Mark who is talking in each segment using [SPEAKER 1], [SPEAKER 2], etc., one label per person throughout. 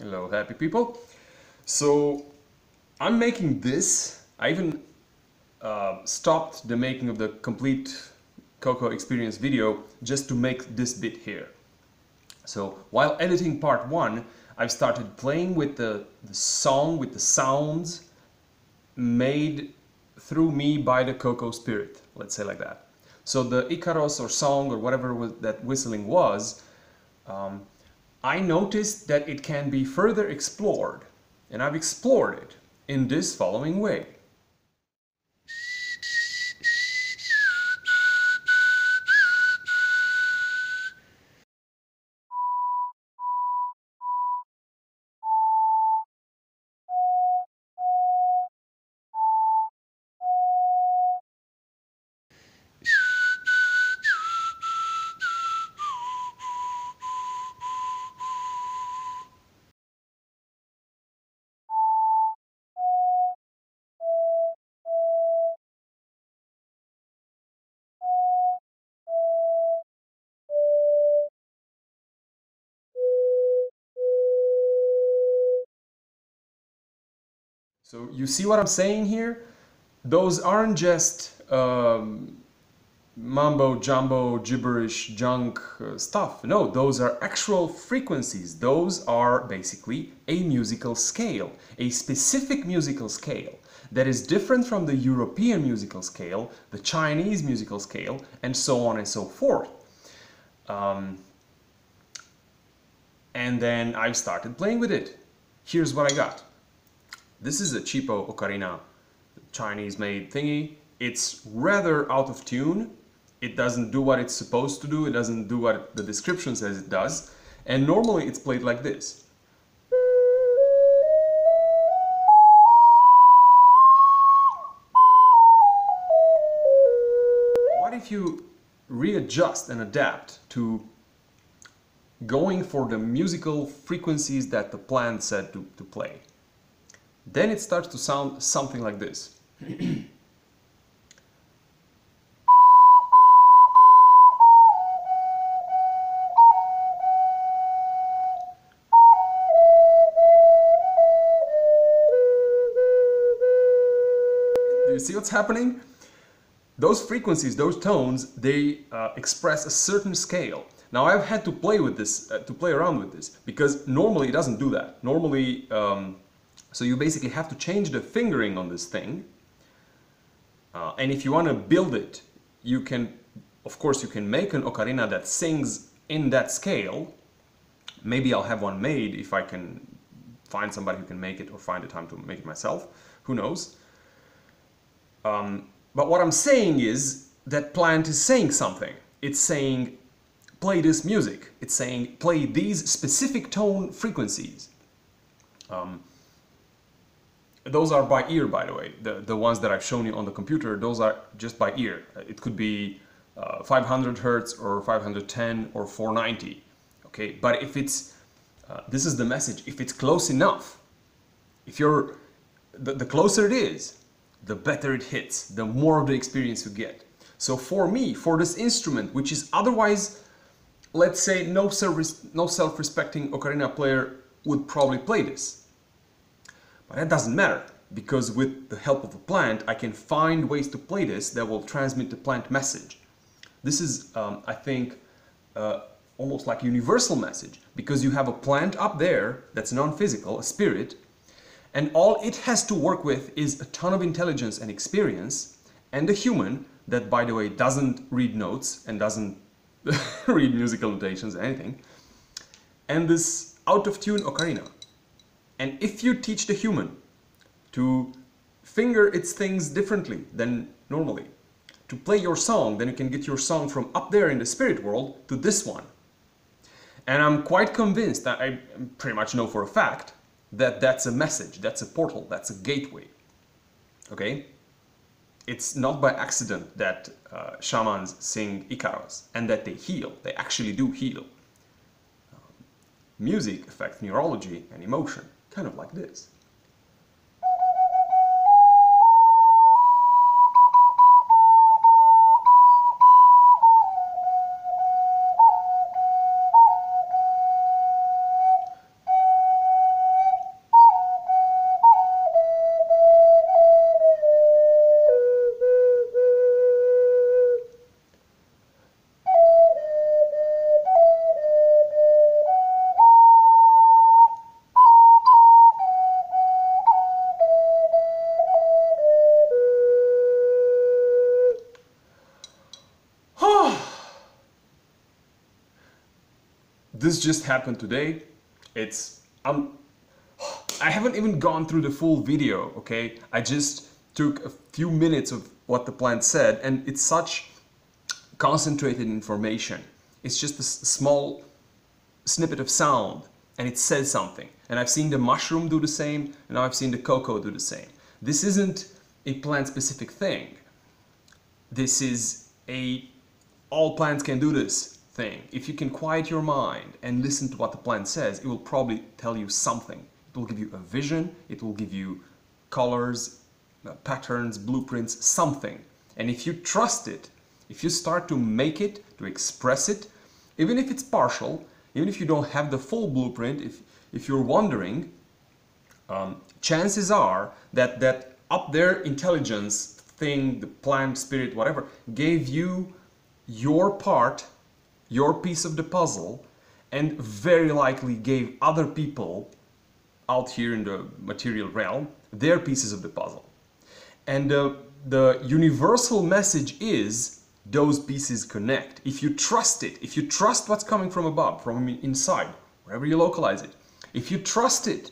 [SPEAKER 1] Hello, happy people. So I'm making this. I even stopped the making of the complete Coco experience video just to make this bit here. So while editing part 1, I've started playing with the song, with the sounds made through me by the Coco spirit, let's say like that. So the Icaros or song or whatever that whistling was, I noticed that it can be further explored, and I've explored it in this following way. So you see what I'm saying here? Those aren't just mambo jumbo gibberish junk stuff. No, those are actual frequencies. Those are basically a musical scale, a specific musical scale that is different from the European musical scale, the Chinese musical scale, and so on and so forth. And then I started playing with it. Here's what I got. This is a cheapo ocarina, Chinese-made thingy. It's rather out of tune. It doesn't do what it's supposed to do. It doesn't do what the description says it does. And normally it's played like this. What if you readjust and adapt to going for the musical frequencies that the plant said to play? Then it starts to sound something like this. Do you see what's happening? Those frequencies, those tones, they express a certain scale. Now I've had to play with this, to play around with this, because normally it doesn't do that. Normally, so you basically have to change the fingering on this thing. And if you want to build it, you can, of course, you can make an ocarina that sings in that scale. Maybe I'll have one made if I can find somebody who can make it or find the time to make it myself. Who knows? But what I'm saying is that plant is saying something. It's saying, play this music. It's saying, play these specific tone frequencies. Those are by ear, by the way. The ones that I've shown you on the computer, those are just by ear. It could be 500 hertz or 510 or 490. Okay, but if it's, this is the message, if it's close enough, if you're, the closer it is, the better it hits, the more of the experience you get. So for me, for this instrument, which is otherwise, let's say, no self-respecting ocarina player would probably play this. But that doesn't matter, because with the help of a plant, I can find ways to play this that will transmit the plant message. This is, I think, almost like a universal message, because you have a plant up there that's non-physical, a spirit, and all it has to work with is a ton of intelligence and experience, and a human that, by the way, doesn't read notes and doesn't read musical notations or anything, and this out-of-tune ocarina. And if you teach the human to finger its things differently than normally, to play your song, then you can get your song from up there in the spirit world to this one. And I'm quite convinced, that I pretty much know for a fact, that that's a message, that's a portal, that's a gateway. Okay? It's not by accident that shamans sing Icaros and that they heal. They actually do heal. Music affects neurology and emotion, kind of like this. this just happened today. It's I haven't even gone through the full video, okay? I just took a few minutes of what the plant said, and it's such concentrated information. It's just a small snippet of sound, and it says something. And I've seen the mushroom do the same, and now I've seen the cocoa do the same. This isn't a plant-specific thing. This is all plants can do this thing. If you can quiet your mind and listen to what the plant says, it will probably tell you something. It will give you a vision, it will give you colors, patterns, blueprints, something. And if you trust it, if you start to make it, to express it, even if it's partial, even if you don't have the full blueprint, if you're wondering, chances are that that up there intelligence thing, the plant, spirit, whatever, gave you your part, your piece of the puzzle, and very likely gave other people out here in the material realm their pieces of the puzzle. And the universal message is those pieces connect. If you trust it, if you trust what's coming from above, from inside, wherever you localize it, if you trust it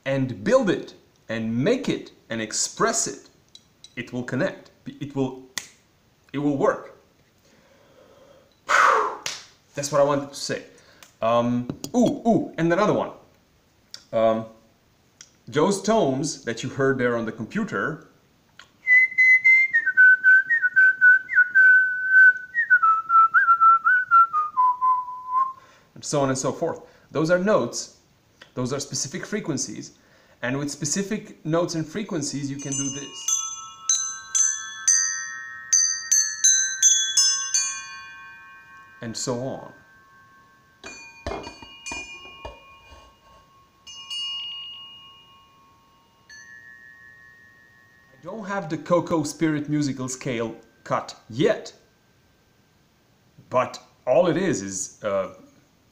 [SPEAKER 1] and build it and make it and express it, it will connect. It will work. That's what I wanted to say. And another one. Those tones that you heard there on the computer, and so on and so forth. Those are notes, those are specific frequencies, and with specific notes and frequencies you can do this. And so on. I don't have the Cocoa Spirit musical scale cut yet, but all it is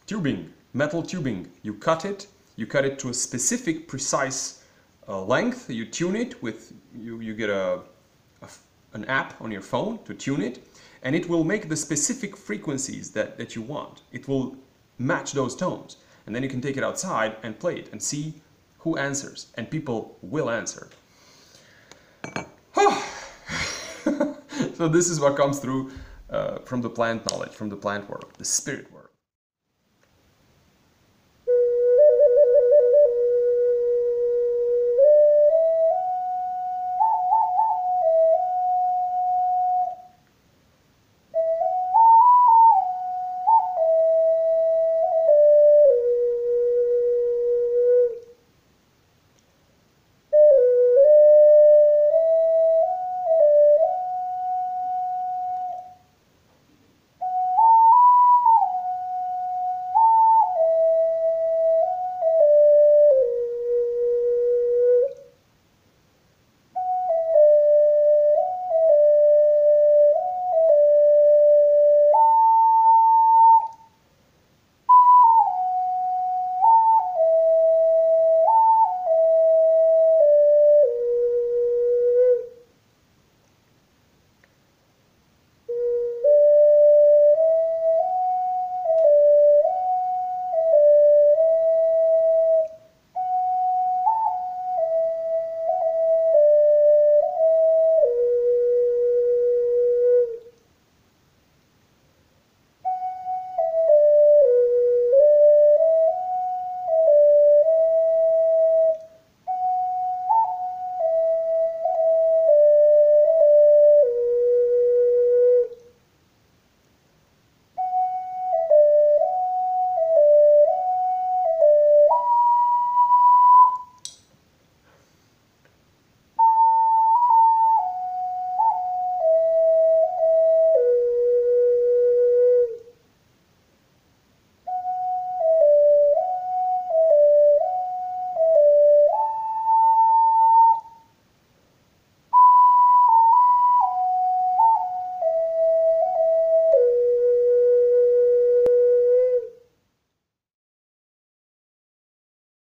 [SPEAKER 1] tubing, metal tubing. You cut it to a specific, precise length. You tune it with, you get an app on your phone to tune it, and it will make the specific frequencies that you want. It will match those tones, and then you can take it outside and play it and see who answers, and people will answer. So this is what comes through from the plant knowledge, from the plant world, the spirit world.